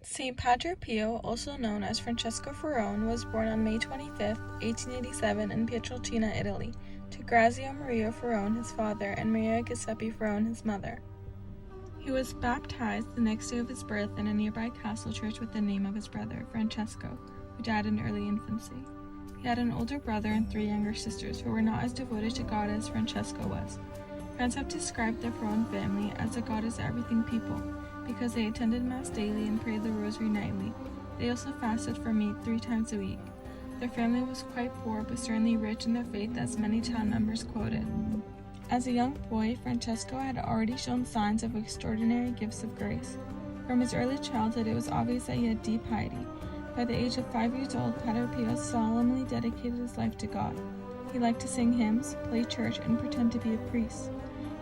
Saint Padre Pio, also known as Francesco Ferrone, was born on May 25, 1887 in Pietrelcina, Italy, to Grazio Maria Ferrone, his father, and Maria Giuseppe Ferrone, his mother. He was baptized the next day of his birth in a nearby castle church with the name of his brother, Francesco, who died in early infancy. He had an older brother and 3 younger sisters who were not as devoted to God as Francesco was. Friends have described the Ferrone family as a God-is-everything people, because they attended Mass daily and prayed the Rosary nightly. They also fasted for meat 3 times a week. Their family was quite poor, but certainly rich in their faith, as many town members quoted. As a young boy, Francesco had already shown signs of extraordinary gifts of grace. From his early childhood, it was obvious that he had deep piety. By the age of 5 years old, Padre Pio solemnly dedicated his life to God. He liked to sing hymns, play church, and pretend to be a priest.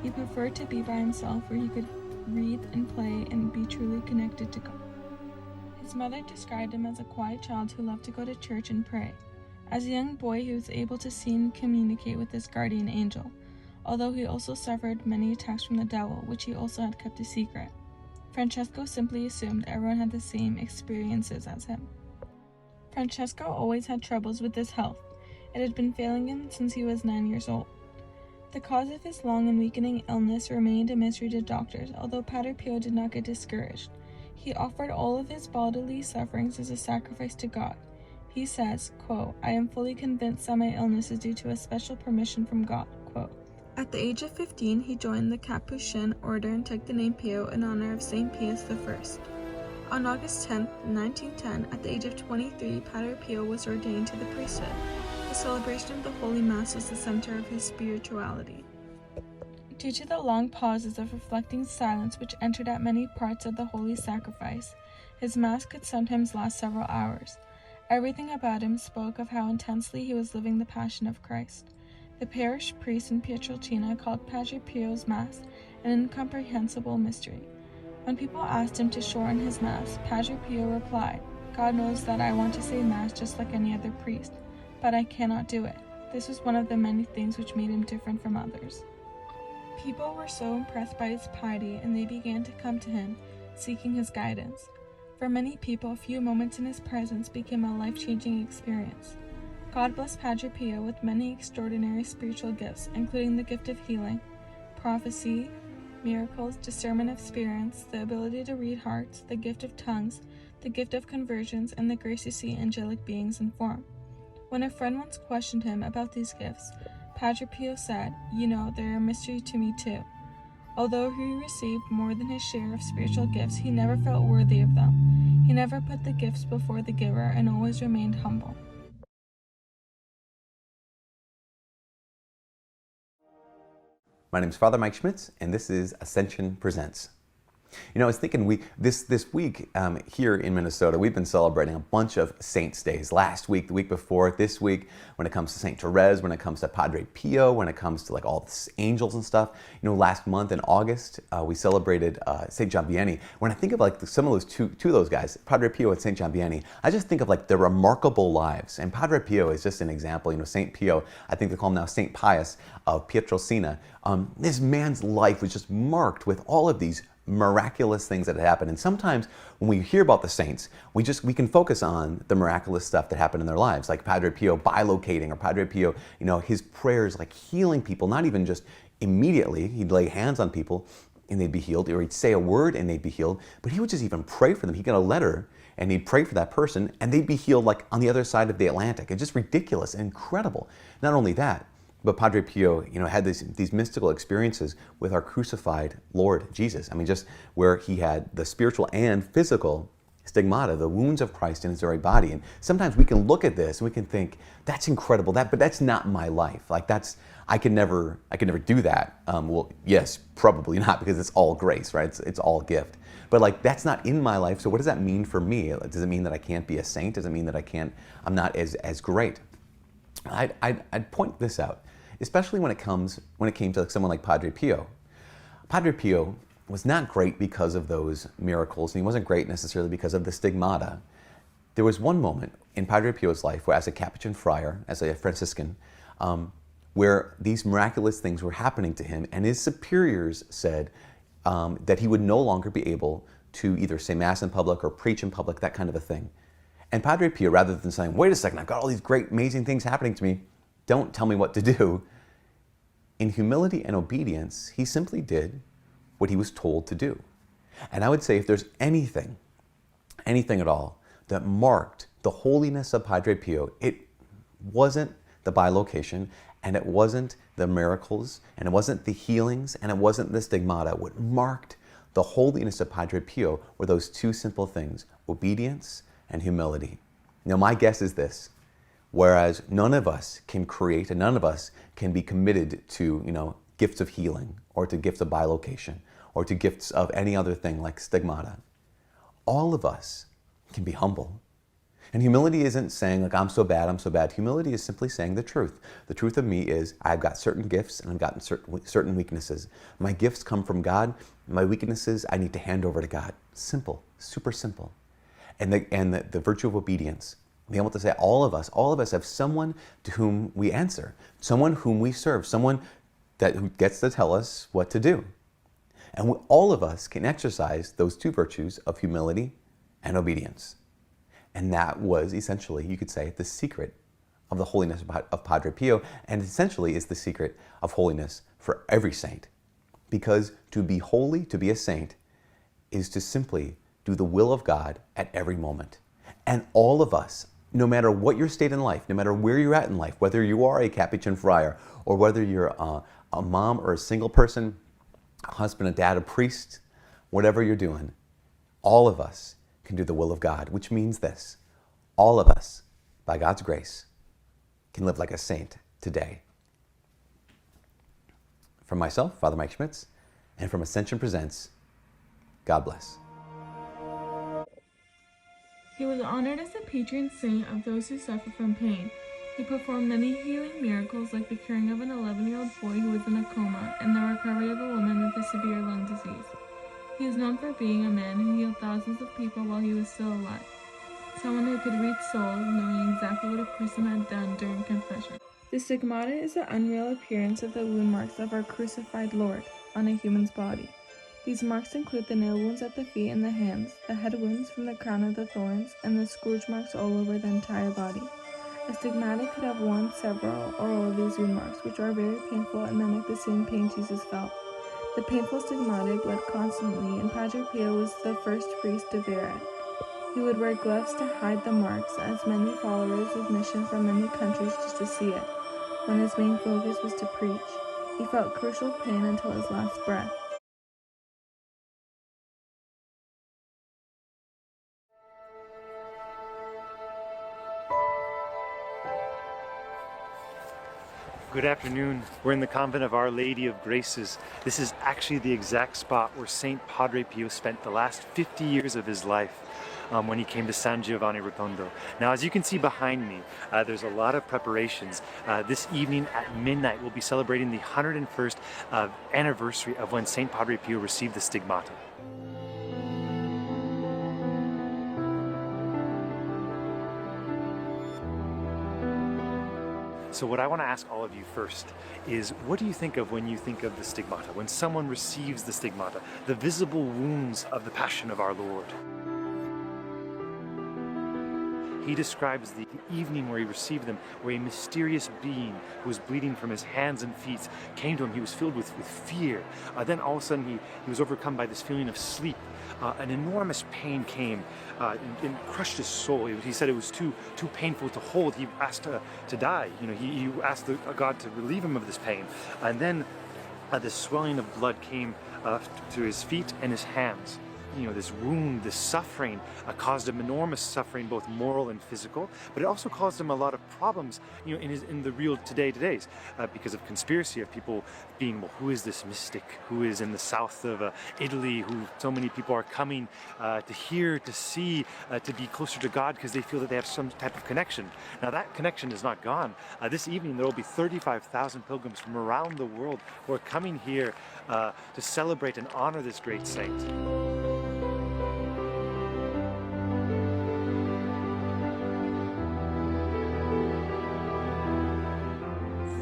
He preferred to be by himself, where he could read and play and be truly connected to God. His mother described him as a quiet child who loved to go to church and pray. As a young boy, he was able to see and communicate with his guardian angel, although he also suffered many attacks from the devil, which he also had kept a secret. Francesco simply assumed everyone had the same experiences as him. Francesco always had troubles with his health. It had been failing him since he was 9 years old. The cause of his long and weakening illness remained a mystery to doctors, although Padre Pio did not get discouraged. He offered all of his bodily sufferings as a sacrifice to God. He says, quote, "I am fully convinced that my illness is due to a special permission from God." Quote. At the age of 15, he joined the Capuchin order and took the name Pio in honor of St. Pius I. On August 10, 1910, at the age of 23, Padre Pio was ordained to the priesthood. The celebration of the Holy Mass was the center of his spirituality. Due to the long pauses of reflecting silence which entered at many parts of the Holy Sacrifice, his Mass could sometimes last several hours. Everything about him spoke of how intensely he was living the Passion of Christ. The parish priest in Pietrelcina called Padre Pio's Mass an incomprehensible mystery. When people asked him to shorten his Mass, Padre Pio replied, "God knows that I want to say Mass just like any other priest, but I cannot do it." This was one of the many things which made him different from others. People were so impressed by his piety, and they began to come to him, seeking his guidance. For many people, a few moments in his presence became a life-changing experience. God blessed Padre Pio with many extraordinary spiritual gifts, including the gift of healing, prophecy, miracles, discernment of spirits, the ability to read hearts, the gift of tongues, the gift of conversions, and the grace to see angelic beings in form. When a friend once questioned him about these gifts, Padre Pio said, "You know, they're a mystery to me too." Although he received more than his share of spiritual gifts, he never felt worthy of them. He never put the gifts before the giver and always remained humble. My name is Father Mike Schmitz, and this is Ascension Presents. You know, I was thinking this week here in Minnesota, we've been celebrating a bunch of saints' days. Last week, the week before, this week, when it comes to Saint Therese, when it comes to Padre Pio, when it comes to like all the angels and stuff. You know, last month in August, we celebrated Saint John Vianney. When I think of like some of those two of those guys, Padre Pio and Saint John Vianney, I just think of like their remarkable lives. And Padre Pio is just an example. You know, Saint Pio, I think they call him now Saint Pius of Pietrelcina. This man's life was just marked with all of these miraculous things that happen. And sometimes when we hear about the saints, we can focus on the miraculous stuff that happened in their lives, like Padre Pio bilocating, or Padre Pio, you know, his prayers like healing people, not even just immediately. He'd lay hands on people and they'd be healed, or he'd say a word and they'd be healed, but he would just even pray for them. He'd get a letter and he'd pray for that person and they'd be healed like on the other side of the Atlantic. It's just ridiculous and incredible. Not only that, but Padre Pio, you know, had these mystical experiences with our crucified Lord Jesus. I mean, just where he had the spiritual and physical stigmata, the wounds of Christ in his very body. And sometimes we can look at this and we can think, that's incredible, but that's not my life. Like I can never do that. Well, yes, probably not, because it's all grace, right? It's all gift. But like, that's not in my life. So what does that mean for me? Does it mean that I can't be a saint? Does it mean that I'm not as great? I'd point this out, especially when it came to someone like Padre Pio. Padre Pio was not great because of those miracles, and he wasn't great necessarily because of the stigmata. There was one moment in Padre Pio's life where, as a Capuchin friar, as a Franciscan, where these miraculous things were happening to him, and his superiors said that he would no longer be able to either say Mass in public or preach in public, that kind of a thing. And Padre Pio, rather than saying, wait a second, I've got all these great, amazing things happening to me, don't tell me what to do, in humility and obedience, he simply did what he was told to do. And I would say if there's anything at all, that marked the holiness of Padre Pio, it wasn't the bilocation, and it wasn't the miracles, and it wasn't the healings, and it wasn't the stigmata. What marked the holiness of Padre Pio were those two simple things, obedience and humility. Now, my guess is this: whereas none of us can create and none of us can be committed to, gifts of healing or to gifts of bilocation or to gifts of any other thing like stigmata, all of us can be humble. And humility isn't saying, like, I'm so bad, I'm so bad. Humility is simply saying the truth. The truth of me is I've got certain gifts and I've got certain weaknesses. My gifts come from God. My weaknesses I need to hand over to God. Simple, super simple. And the virtue of obedience, being able to say all of us have someone to whom we answer, someone whom we serve, someone who gets to tell us what to do. And all of us can exercise those two virtues of humility and obedience. And that was essentially, you could say, the secret of the holiness of Padre Pio, and essentially is the secret of holiness for every saint. Because to be holy, to be a saint, is to simply do the will of God at every moment. And all of us, no matter what your state in life, no matter where you're at in life, whether you are a Capuchin friar, or whether you're a mom or a single person, a husband, a dad, a priest, whatever you're doing, all of us can do the will of God, which means this: all of us, by God's grace, can live like a saint today. From myself, Father Mike Schmitz, and from Ascension Presents, God bless. He was honored as the patron saint of those who suffer from pain. He performed many healing miracles, like the curing of an 11-year-old boy who was in a coma and the recovery of a woman with a severe lung disease. He is known for being a man who healed thousands of people while he was still alive. Someone who could read souls, knowing exactly what a person had done during confession. The stigmata is the unreal appearance of the wound marks of our crucified Lord on a human's body. These marks include the nail wounds at the feet and the hands, the head wounds from the crown of the thorns, and the scourge marks all over the entire body. A stigmata could have one, several, or all of these wound marks, which are very painful and mimic the same pain Jesus felt. The painful stigmata bled constantly, and Padre Pio was the first priest to bear it. He would wear gloves to hide the marks, as many followers of mission from many countries just to see it, when his main focus was to preach. He felt crucial pain until his last breath. Good afternoon. We're in the convent of Our Lady of Graces. This is actually the exact spot where St. Padre Pio spent the last 50 years of his life when he came to San Giovanni Rotondo. Now, as you can see behind me, there's a lot of preparations. This evening at midnight, we'll be celebrating the 101st anniversary of when St. Padre Pio received the stigmata. So what I want to ask all of you first is, what do you think of when you think of the stigmata? When someone receives the stigmata, the visible wounds of the Passion of our Lord. He describes the evening where he received them, where a mysterious being who was bleeding from his hands and feet came to him. He was filled with fear. Then all of a sudden he was overcome by this feeling of sleep. An enormous pain came and crushed his soul. He said it was too painful to hold. He asked to die. He asked God to relieve him of this pain. And then this swelling of blood came to his feet and his hands. This wound, this suffering caused him enormous suffering, both moral and physical, but it also caused him a lot of problems, in the real todays, because of conspiracy of people being, well, who is this mystic who is in the south of Italy, who so many people are coming to hear, to see, to be closer to God because they feel that they have some type of connection. Now that connection is not gone. This evening there will be 35,000 pilgrims from around the world who are coming here to celebrate and honor this great saint.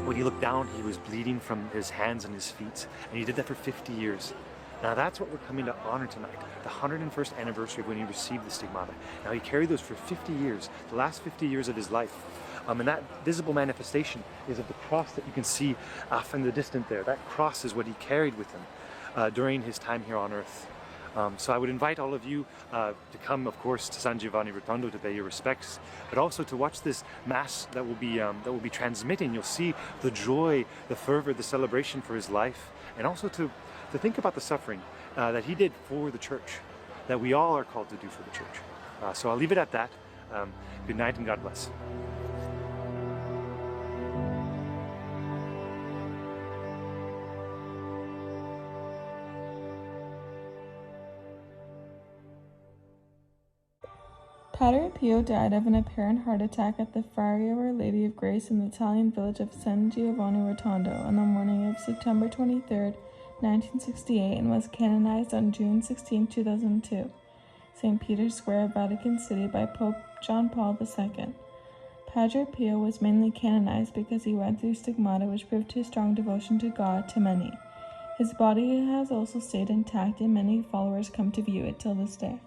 When he looked down, he was bleeding from his hands and his feet, and he did that for 50 years. Now that's what we're coming to honor tonight, the 101st anniversary of when he received the stigmata. Now he carried those for 50 years, the last 50 years of his life. And that visible manifestation is of the cross that you can see off in the distance there. That cross is what he carried with him during his time here on earth. So I would invite all of you to come, of course, to San Giovanni Rotondo to pay your respects, but also to watch this Mass that will be transmitting. You'll see the joy, the fervor, the celebration for his life, and also to think about the suffering that he did for the Church, that we all are called to do for the Church. So I'll leave it at that. Good night and God bless. Padre Pio died of an apparent heart attack at the Friary of Our Lady of Grace in the Italian village of San Giovanni Rotondo on the morning of September 23, 1968, and was canonized on June 16, 2002, St. Peter's Square, Vatican City, by Pope John Paul II. Padre Pio was mainly canonized because he went through stigmata, which proved his strong devotion to God to many. His body has also stayed intact, and many followers come to view it till this day.